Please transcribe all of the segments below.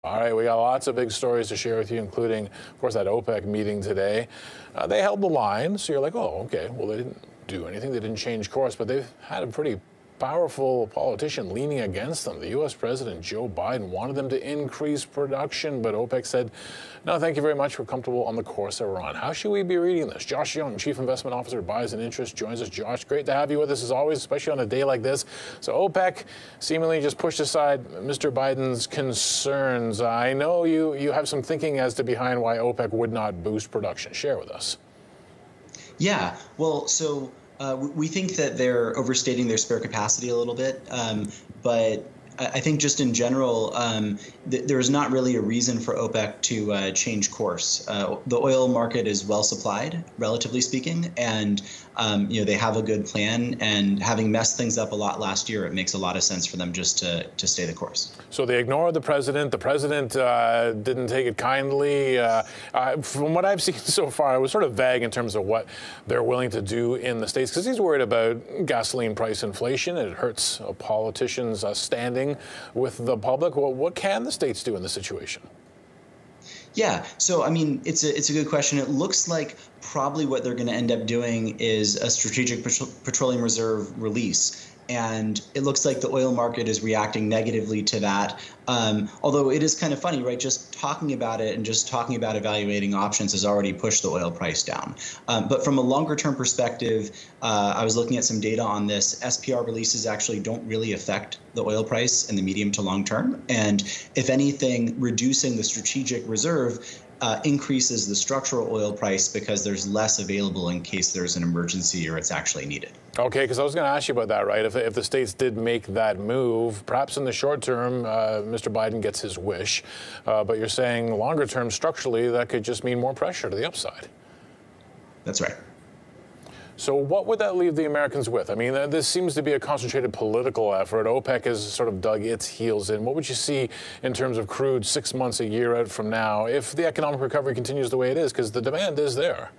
All right, we got lots of big stories to share with you, including, of course, that OPEC meeting today. They held the line, so you're like, oh, okay, well, they didn't do anything. They didn't change course, but they've had a pretty powerful politician leaning against them. The U.S. President Joe Biden wanted them to increase production, but OPEC said, no, thank you very much. We're comfortable on the course that we're on. How should we be reading this? Josh Young, Chief Investment Officer at Bison Interests, joins us. Josh, great to have you with us as always, especially on a day like this. So OPEC seemingly just pushed aside Mr. Biden's concerns. I know you have some thinking as to behind why OPEC would not boost production. Share with us. Yeah, well, so we think that they're overstating their spare capacity a little bit, but I think just in general, there is not really a reason for OPEC to change course. The oil market is well supplied, relatively speaking, and they have a good plan. And having messed things up a lot last year, it makes a lot of sense for them just to stay the course. So they ignored the president. The president didn't take it kindly. From what I've seen so far, it was sort of vague in terms of what they're willing to do in the States, because he's worried about gasoline price inflation. It hurts a politician's standing with the public. Well, what can the States do in this situation? Yeah, so I mean, it's a good question. It looks like probably what they're going to end up doing is a strategic petroleum reserve release. And it looks like the oil market is reacting negatively to that. Although it is kind of funny, right? Just talking about it and just talking about evaluating options has already pushed the oil price down. But from a longer term perspective, I was looking at some data on this. SPR releases actually don't really affect the oil price in the medium to long term. And if anything, reducing the strategic reserve increases the structural oil price because there's less available in case there's an emergency or it's actually needed. Okay, because I was going to ask you about that, right? If the states did make that move, perhaps in the short term, Mr. Biden gets his wish, but you're saying longer term, structurally, that could just mean more pressure to the upside. That's right. So what would that leave the Americans with? I mean, this seems to be a concentrated political effort. OPEC has sort of dug its heels in. What would you see in terms of crude 6 months, a year out from now, if the economic recovery continues the way it is? Because the demand is there.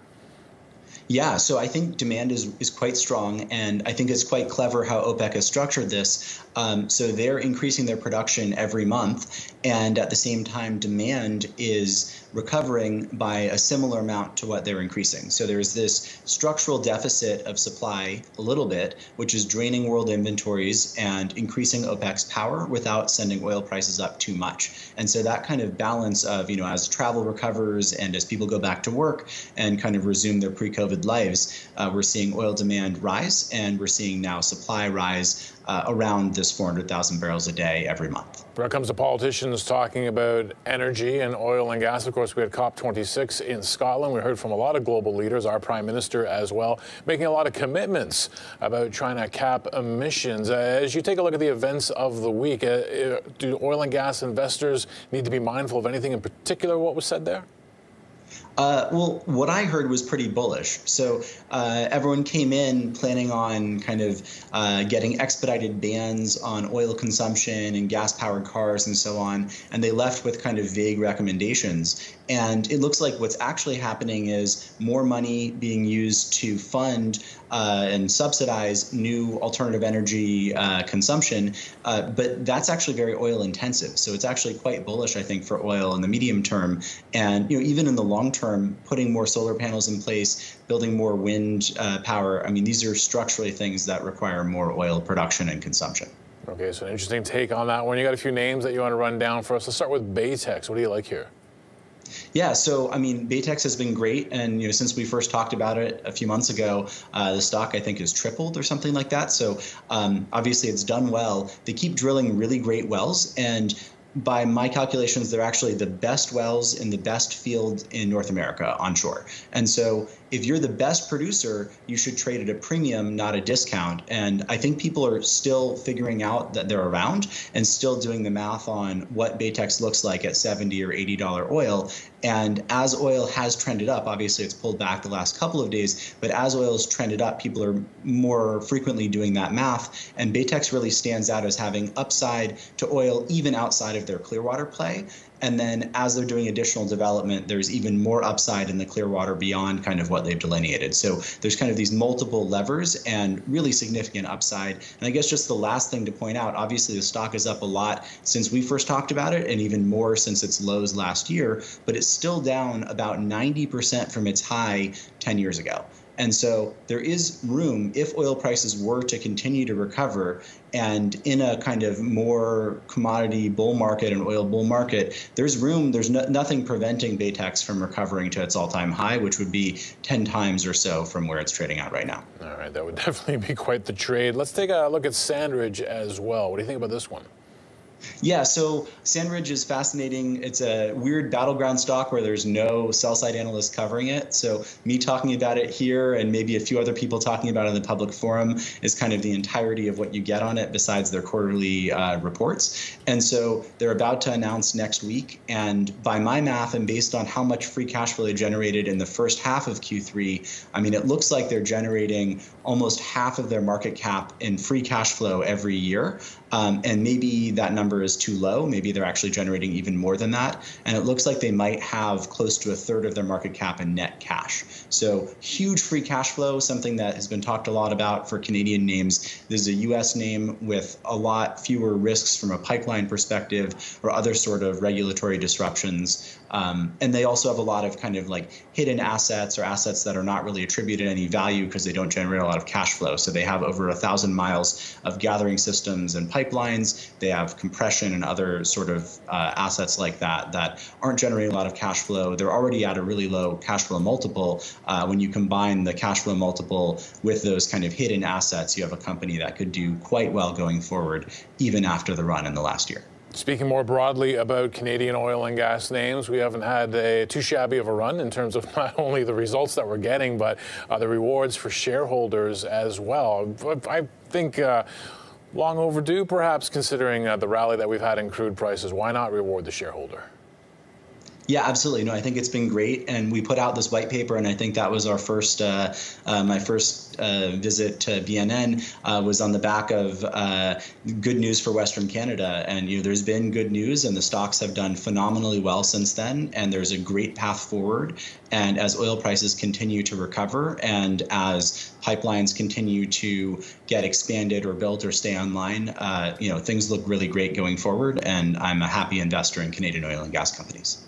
Yeah, so I think demand is quite strong, and I think it's quite clever how OPEC has structured this. So they're increasing their production every month, and at the same time, demand is recovering by a similar amount to what they're increasing. So there's this structural deficit of supply a little bit, which is draining world inventories and increasing OPEC's power without sending oil prices up too much. And so that kind of balance of, as travel recovers and as people go back to work and kind of resume their pre-COVID lives, we're seeing oil demand rise, and we're seeing now supply rise around this 400,000 barrels a day every month. When it comes to politicians talking about energy and oil and gas, of course, we had COP26 in Scotland. We heard from a lot of global leaders, our prime minister as well, making a lot of commitments about trying to cap emissions. As you take a look at the events of the week, do oil and gas investors need to be mindful of anything in particular what was said there? Well, what I heard was pretty bullish. So everyone came in planning on kind of getting expedited bans on oil consumption and gas-powered cars and so on, and they left with kind of vague recommendations. And it looks like what's actually happening is more money being used to fund and subsidize new alternative energy consumption, but that's actually very oil intensive. So it's actually quite bullish, I think, for oil in the medium term. And even in the long term, putting more solar panels in place, building more wind power, I mean, these are structurally things that require more oil production and consumption. Okay, so an interesting take on that one. You got a few names that you want to run down for us. Let's start with Baytex. What do you like here? Yeah, so I mean, Baytex has been great, and since we first talked about it a few months ago, the stock I think has tripled or something like that. So obviously, it's done well. They keep drilling really great wells, and by my calculations, they're actually the best wells in the best field in North America onshore. And so if you're the best producer, you should trade at a premium, not a discount. And I think people are still figuring out that they're around and still doing the math on what Baytex looks like at $70 or $80 oil. And as oil has trended up, obviously it's pulled back the last couple of days, but as oil has trended up, people are more frequently doing that math. And Baytex really stands out as having upside to oil even outside of their Clearwater play. And then as they're doing additional development, there's even more upside in the Clearwater beyond kind of what what they've delineated. So there's kind of these multiple levers and really significant upside. And I guess just the last thing to point out, obviously the stock is up a lot since we first talked about it, and even more since its lows last year, but it's still down about 90% from its high 10 years ago. And so there is room, if oil prices were to continue to recover, and in a kind of more commodity bull market, an oil bull market, there's room, there's nothing preventing Baytex from recovering to its all-time high, which would be 10 times or so from where it's trading at right now. All right, that would definitely be quite the trade. Let's take a look at Sandridge as well. What do you think about this one? Yeah, so Sandridge is fascinating. It's a weird battleground stock where there's no sell-side analyst covering it. So me talking about it here and maybe a few other people talking about it in the public forum is kind of the entirety of what you get on it besides their quarterly reports. And so they're about to announce next week. And by my math and based on how much free cash flow they generated in the first half of Q3, I mean, it looks like they're generating almost half of their market cap in free cash flow every year. And maybe that number is too low. Maybe they're actually generating even more than that. And it looks like they might have close to a third of their market cap in net cash. So huge free cash flow, something that has been talked a lot about for Canadian names. This is a U.S. name with a lot fewer risks from a pipeline perspective or other sort of regulatory disruptions. And they also have a lot of kind of like hidden assets or assets that are not really attributed any value because they don't generate a lot of cash flow. So they have over 1,000 miles of gathering systems and pipelines. They have compression and other sort of assets like that that aren't generating a lot of cash flow. They're already at a really low cash flow multiple. When you combine the cash flow multiple with those kind of hidden assets, you have a company that could do quite well going forward, even after the run in the last year. Speaking more broadly about Canadian oil and gas names, we haven't had too shabby of a run in terms of not only the results that we're getting, but the rewards for shareholders as well. I think long overdue, perhaps, considering the rally that we've had in crude prices. Why not reward the shareholder? Yeah, absolutely. No, I think it's been great, and we put out this white paper, and I think that was our first, my first visit to BNN was on the back of good news for Western Canada, and there's been good news, and the stocks have done phenomenally well since then, and there's a great path forward. And as oil prices continue to recover, and as pipelines continue to get expanded or built or stay online, things look really great going forward, and I'm a happy investor in Canadian oil and gas companies.